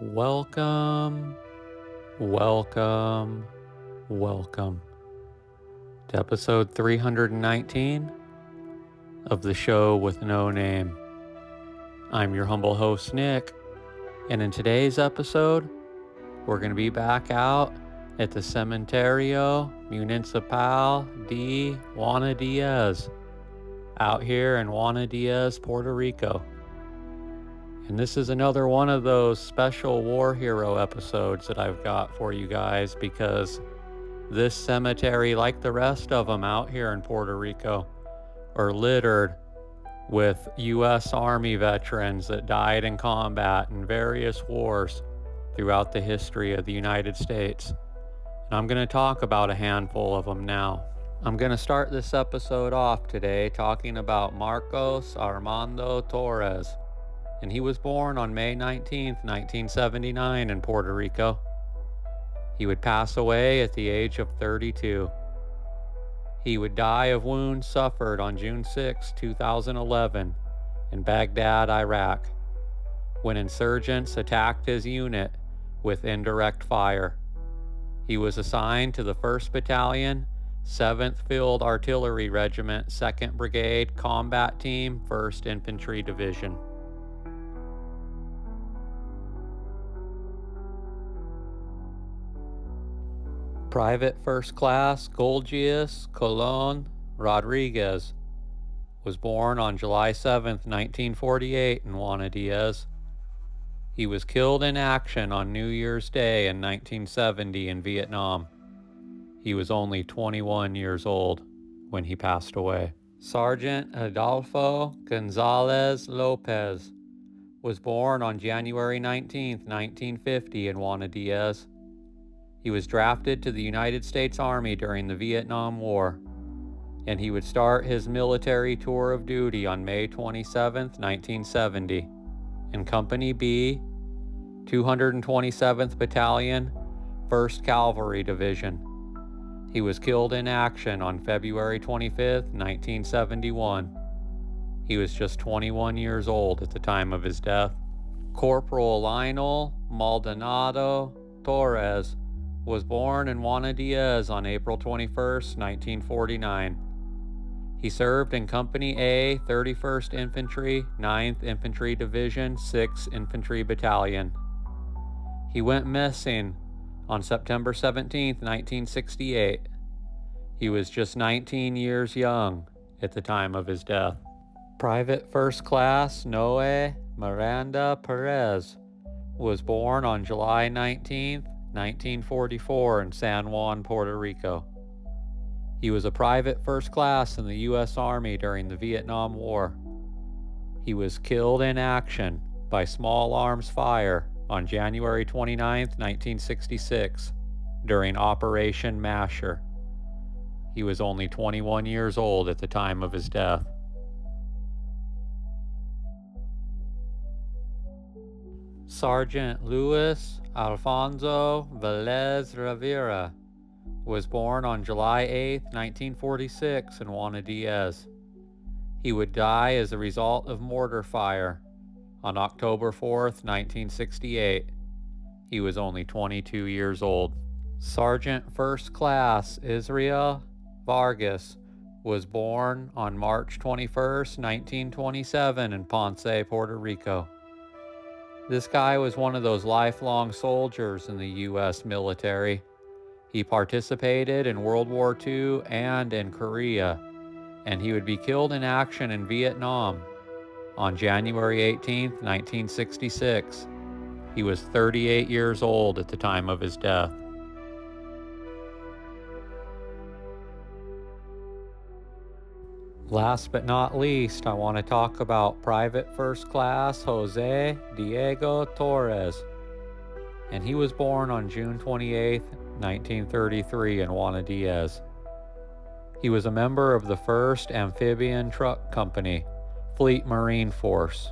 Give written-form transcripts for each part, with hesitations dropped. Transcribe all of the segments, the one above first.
Welcome, welcome, welcome to episode 319 of the show with no name. I'm your humble host, Nick, and in today's episode, we're going to be back out at the Cementerio Municipal de Juana Diaz, out here in Juana Diaz, Puerto Rico. And this is another one of those special war hero episodes that I've got for you guys because this cemetery, like the rest of them out here in Puerto Rico, are littered with U.S. Army veterans that died in combat in various wars throughout the history of the United States. And I'm going to talk about a handful of them now. I'm going to start this episode off today talking about Marcos Armando Torres. And he was born on May 19, 1979 in Puerto Rico. He would pass away at the age of 32. He would die of wounds suffered on June 6, 2011 in Baghdad, Iraq, when insurgents attacked his unit with indirect fire. He was assigned to the 1st Battalion, 7th Field Artillery Regiment, 2nd Brigade Combat Team, 1st Infantry Division. Private First Class Golgias Colon Rodriguez was born on July 7, 1948 in Juana Diaz. He was killed in action on New Year's Day in 1970 in Vietnam. He was only 21 years old when he passed away. Sergeant Adolfo Gonzalez Lopez was born on January 19, 1950 in Juana Diaz. He was drafted to the United States Army during the Vietnam War, and he would start his military tour of duty on May 27, 1970, in Company B, 227th Battalion, 1st Cavalry Division. He was killed in action on February 25, 1971. He was just 21 years old at the time of his death. Corporal Lionel Maldonado Torres was born in Juana Diaz on April 21, 1949. He served in Company A, 31st Infantry, 9th Infantry Division, 6th Infantry Battalion. He went missing on September 17, 1968. He was just 19 years young at the time of his death. Private First Class Noe Miranda Perez was born on July 19, 1944 in San Juan, Puerto Rico. He was a private first class in the U.S. Army during the Vietnam War. He was killed in action by small arms fire on January 29, 1966 during Operation Masher. He was only 21 years old at the time of his death. Sergeant Luis Alfonso Velez Rivera was born on July 8, 1946 in Juana Diaz. He would die as a result of mortar fire on October 4, 1968. He was only 22 years old. Sergeant First Class Israel Vargas was born on March 21, 1927 in Ponce, Puerto Rico. This guy was one of those lifelong soldiers in the U.S. military. He participated in World War II and in Korea, and he would be killed in action in Vietnam on January 18, 1966. He was 38 years old at the time of his death. Last but not least, I want to talk about Private First Class Jose Diego Torres. And he was born on June 28, 1933 in Juana Diaz. He was a member of the 1st Amphibian Truck Company, Fleet Marine Force.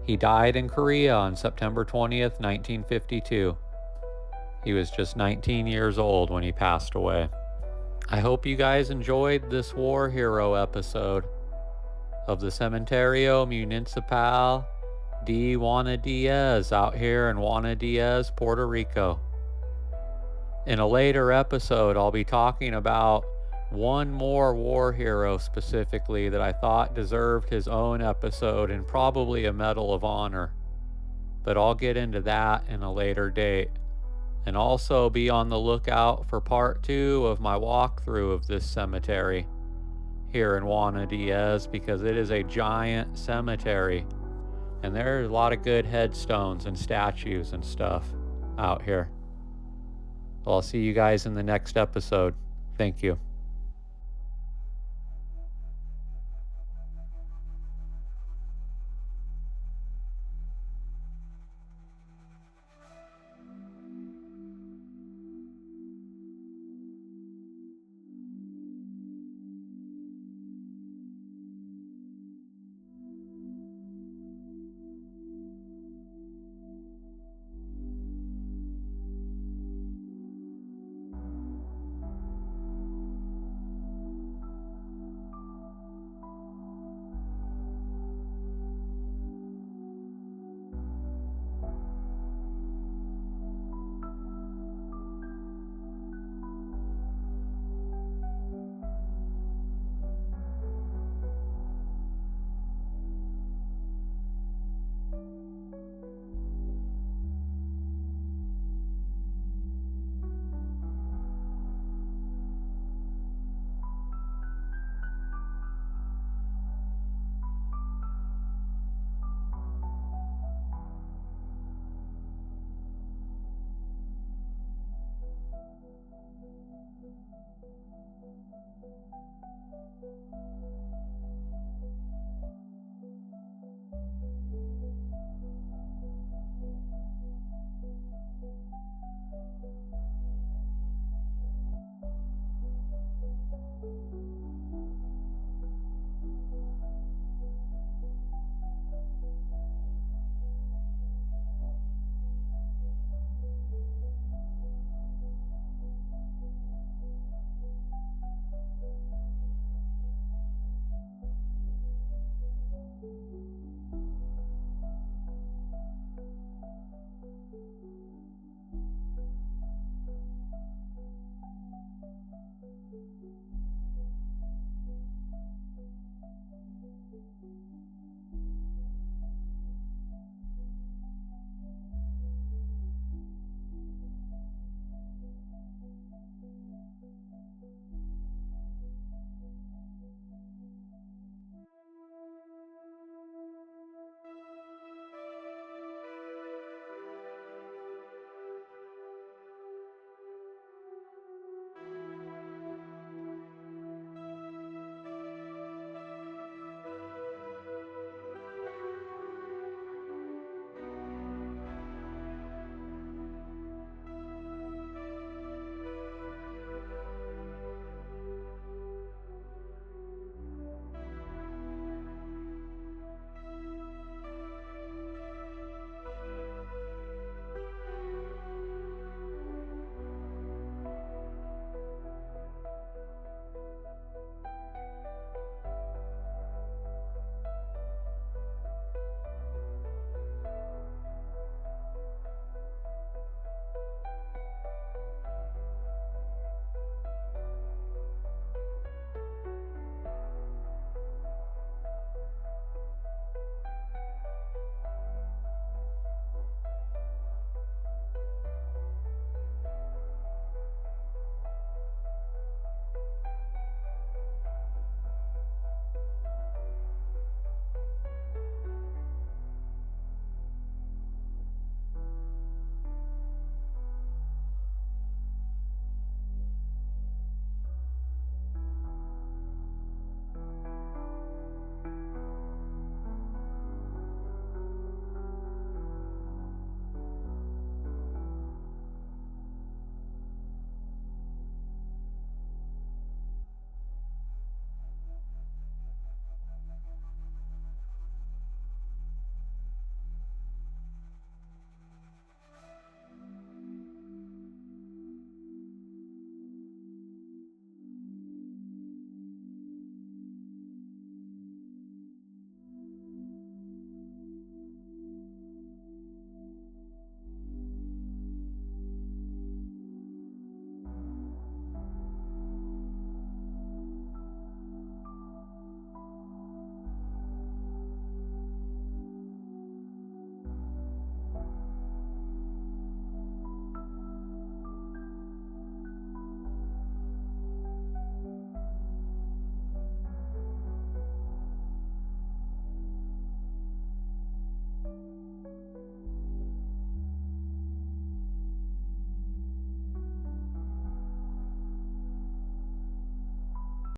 He died in Korea on September 20th, 1952. He was just 19 years old when he passed away. I hope you guys enjoyed this war hero episode of the Cementerio Municipal Juana Diaz out here in Juana Diaz, Puerto Rico. In a later episode, I'll be talking about one more war hero specifically that I thought deserved his own episode and probably a Medal of Honor. But I'll get into that in a later date. And also be on the lookout for part 2 of my walkthrough of this cemetery here in Juana Diaz, because it is a giant cemetery and there are a lot of good headstones and statues and stuff out here. Well, I'll see you guys in the next episode. Thank you.